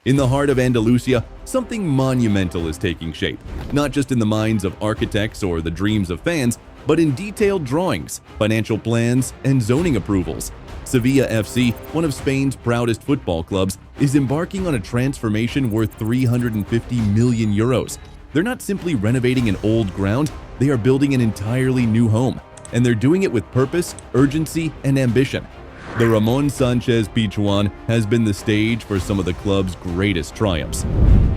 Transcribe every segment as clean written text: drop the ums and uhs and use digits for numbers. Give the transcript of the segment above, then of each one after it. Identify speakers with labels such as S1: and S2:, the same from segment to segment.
S1: In the heart of Andalusia, something monumental is taking shape, not just in the minds of architects or the dreams of fans, but in detailed drawings, financial plans, and zoning approvals. Sevilla FC, one of Spain's proudest football clubs, is embarking on a transformation worth 350 million euros. They're not simply renovating an old ground, they are building an entirely new home. And they're doing it with purpose, urgency, and ambition. The Sánchez-Pizjuán has been the stage for some of the club's greatest triumphs.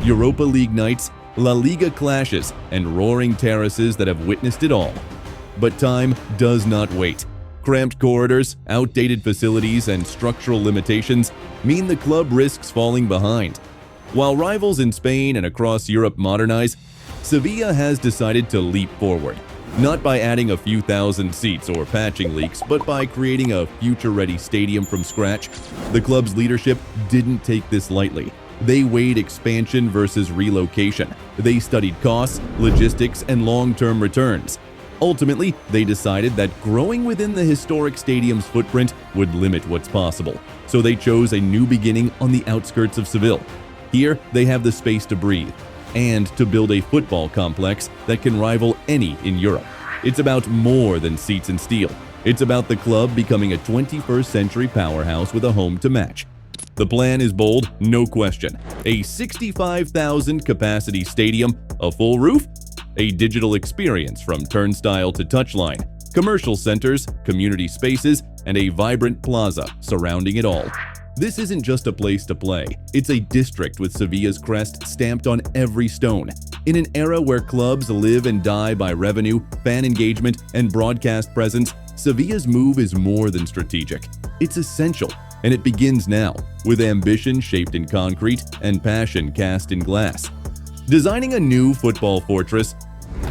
S1: Europa League nights, La Liga clashes, and roaring terraces that have witnessed it all. But time does not wait. Cramped corridors, outdated facilities, and structural limitations mean the club risks falling behind. While rivals in Spain and across Europe modernize, Sevilla has decided to leap forward. Not by adding a few thousand seats or patching leaks, but by creating a future-ready stadium from scratch. The club's leadership didn't take this lightly. They weighed expansion versus relocation. They studied costs, logistics, and long-term returns. Ultimately, they decided that growing within the historic stadium's footprint would limit what's possible. So they chose a new beginning on the outskirts of Seville. Here, they have the space to breathe and to build a football complex that can rival any in Europe. It's about more than seats and steel. It's about the club becoming a 21st century powerhouse with a home to match. The plan is bold, no question. A 65,000 capacity stadium, a full roof, a digital experience from turnstile to touchline, commercial centers, community spaces, and a vibrant plaza surrounding it all. This isn't just a place to play, it's a district with Sevilla's crest stamped on every stone. In an era where clubs live and die by revenue, fan engagement, and broadcast presence, Sevilla's move is more than strategic. It's essential, and it begins now, with ambition shaped in concrete and passion cast in glass. Designing a new football fortress,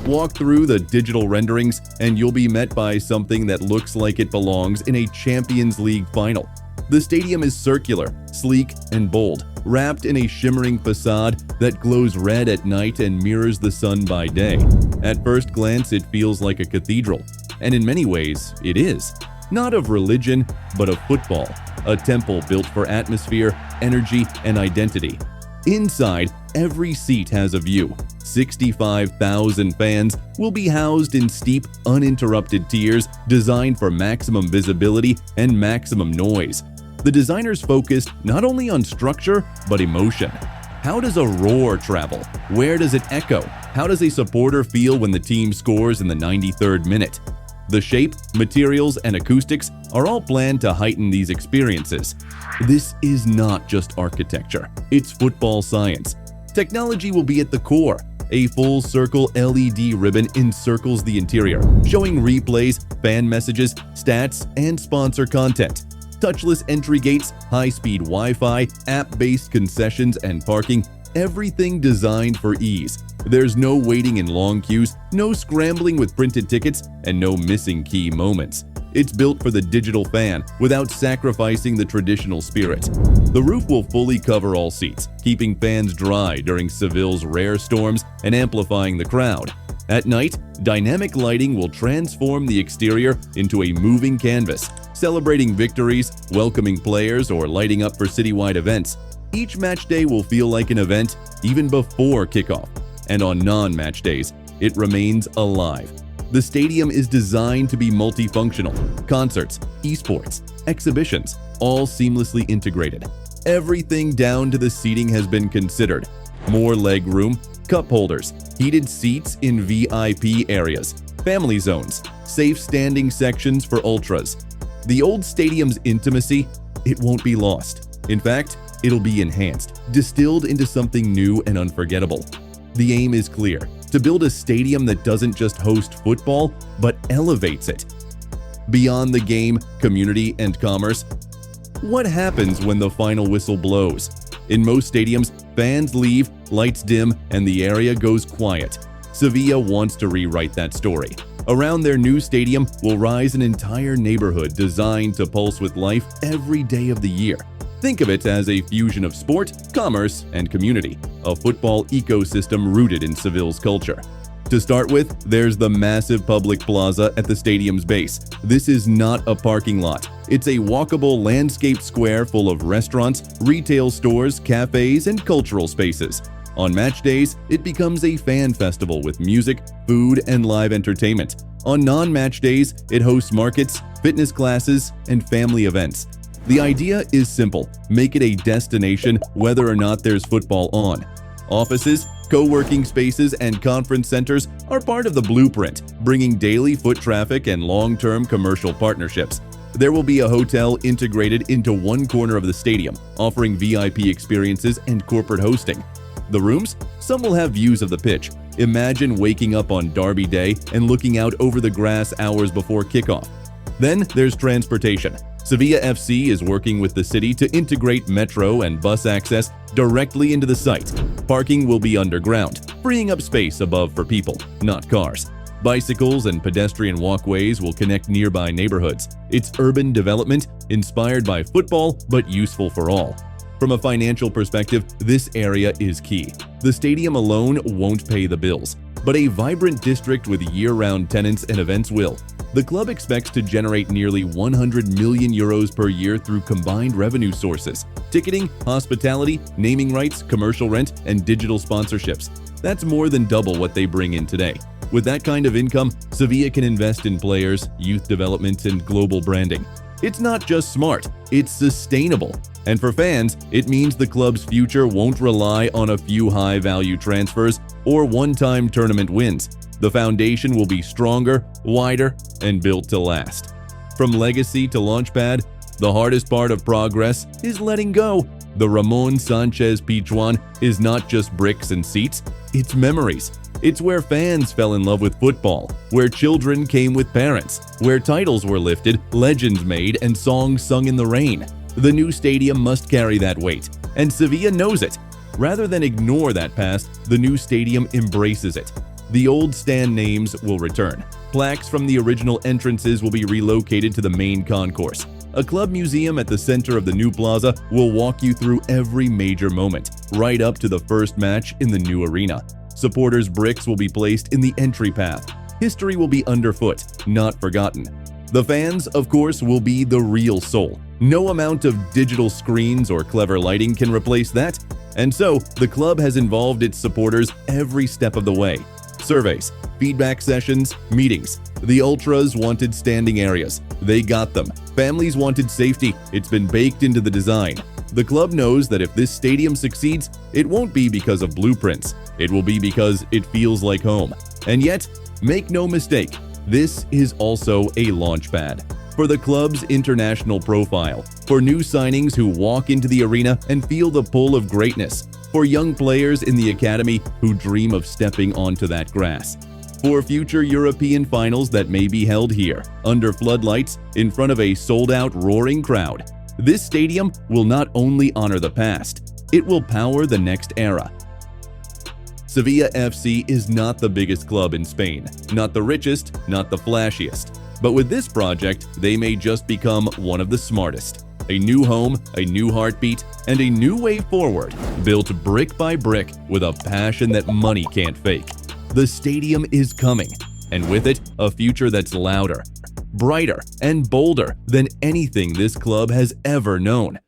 S1: walk through the digital renderings, and you'll be met by something that looks like it belongs in a Champions League final. The stadium is circular, sleek, and bold, wrapped in a shimmering facade that glows red at night and mirrors the sun by day. At first glance, it feels like a cathedral, and in many ways, it is. Not of religion, but of football, a temple built for atmosphere, energy, and identity. Inside, every seat has a view. 65,000 fans will be housed in steep, uninterrupted tiers designed for maximum visibility and maximum noise. The designers focused not only on structure, but emotion. How does a roar travel? Where does it echo? How does a supporter feel when the team scores in the 93rd minute? The shape, materials, and acoustics are all planned to heighten these experiences. This is not just architecture, it's football science. Technology will be at the core. A full-circle LED ribbon encircles the interior, showing replays, fan messages, stats, and sponsor content. Touchless entry gates, high-speed Wi-Fi, app-based concessions, and parking, everything designed for ease. There's no waiting in long queues, no scrambling with printed tickets, and no missing key moments. It's built for the digital fan without sacrificing the traditional spirit. The roof will fully cover all seats, keeping fans dry during Seville's rare storms and amplifying the crowd. At night, dynamic lighting will transform the exterior into a moving canvas, celebrating victories, welcoming players, or lighting up for citywide events. Each match day will feel like an event even before kickoff, and on non-match days, it remains alive. The stadium is designed to be multifunctional. Concerts, esports, exhibitions, all seamlessly integrated. Everything down to the seating has been considered. More leg room, cup holders, heated seats in VIP areas, family zones, safe standing sections for ultras. The old stadium's intimacy, it won't be lost. In fact, it'll be enhanced, distilled into something new and unforgettable. The aim is clear: to build a stadium that doesn't just host football, but elevates it. Beyond the game, community, and commerce, what happens when the final whistle blows? In most stadiums, fans leave, lights dim, and the area goes quiet. Sevilla wants to rewrite that story. Around their new stadium will rise an entire neighborhood designed to pulse with life every day of the year. Think of it as a fusion of sport, commerce, and community, a football ecosystem rooted in Seville's culture. To start with, there's the massive public plaza at the stadium's base. This is not a parking lot. It's a walkable landscaped square full of restaurants, retail stores, cafes, and cultural spaces. On match days, it becomes a fan festival with music, food, and live entertainment. On non-match days, it hosts markets, fitness classes, and family events. The idea is simple: make it a destination whether or not there's football on. Offices, co-working spaces, and conference centers are part of the blueprint, bringing daily foot traffic and long-term commercial partnerships. There will be a hotel integrated into one corner of the stadium, offering VIP experiences and corporate hosting. The rooms? Some will have views of the pitch. Imagine waking up on Derby Day and looking out over the grass hours before kickoff. Then there's transportation. Sevilla FC is working with the city to integrate metro and bus access directly into the site. Parking will be underground, freeing up space above for people, not cars. Bicycles and pedestrian walkways will connect nearby neighborhoods. It's urban development inspired by football but useful for all. From a financial perspective, this area is key. The stadium alone won't pay the bills, but a vibrant district with year-round tenants and events will. The club expects to generate nearly 100 million euros per year through combined revenue sources: ticketing, hospitality, naming rights, commercial rent, and digital sponsorships. That's more than double what they bring in today. With that kind of income, Sevilla can invest in players, youth development, and global branding. It's not just smart, it's sustainable. And for fans, it means the club's future won't rely on a few high-value transfers or one-time tournament wins. The foundation will be stronger, wider, and built to last. From legacy to launchpad, the hardest part of progress is letting go. The Ramon Sánchez-Pizjuán is not just bricks and seats, it's memories. It's where fans fell in love with football, where children came with parents, where titles were lifted, legends made, and songs sung in the rain. The new stadium must carry that weight, and Sevilla knows it. Rather than ignore that past, the new stadium embraces it. The old stand names will return. Plaques from the original entrances will be relocated to the main concourse. A club museum at the center of the new plaza will walk you through every major moment, right up to the first match in the new arena. Supporters' bricks will be placed in the entry path. History will be underfoot, not forgotten. The fans, of course, will be the real soul. No amount of digital screens or clever lighting can replace that. And so, the club has involved its supporters every step of the way. Surveys, feedback sessions, meetings. The Ultras wanted standing areas. They got them. Families wanted safety. It's been baked into the design. The club knows that if this stadium succeeds, it won't be because of blueprints. It will be because it feels like home. And yet, make no mistake, this is also a launchpad for the club's international profile, for new signings who walk into the arena and feel the pull of greatness, for young players in the academy who dream of stepping onto that grass, for future European finals that may be held here, under floodlights, in front of a sold-out roaring crowd. This stadium will not only honor the past, it will power the next era. Sevilla FC is not the biggest club in Spain, not the richest, not the flashiest. But with this project, they may just become one of the smartest. A new home, a new heartbeat, and a new way forward, built brick by brick with a passion that money can't fake. The stadium is coming, and with it, a future that's louder, brighter, and bolder than anything this club has ever known.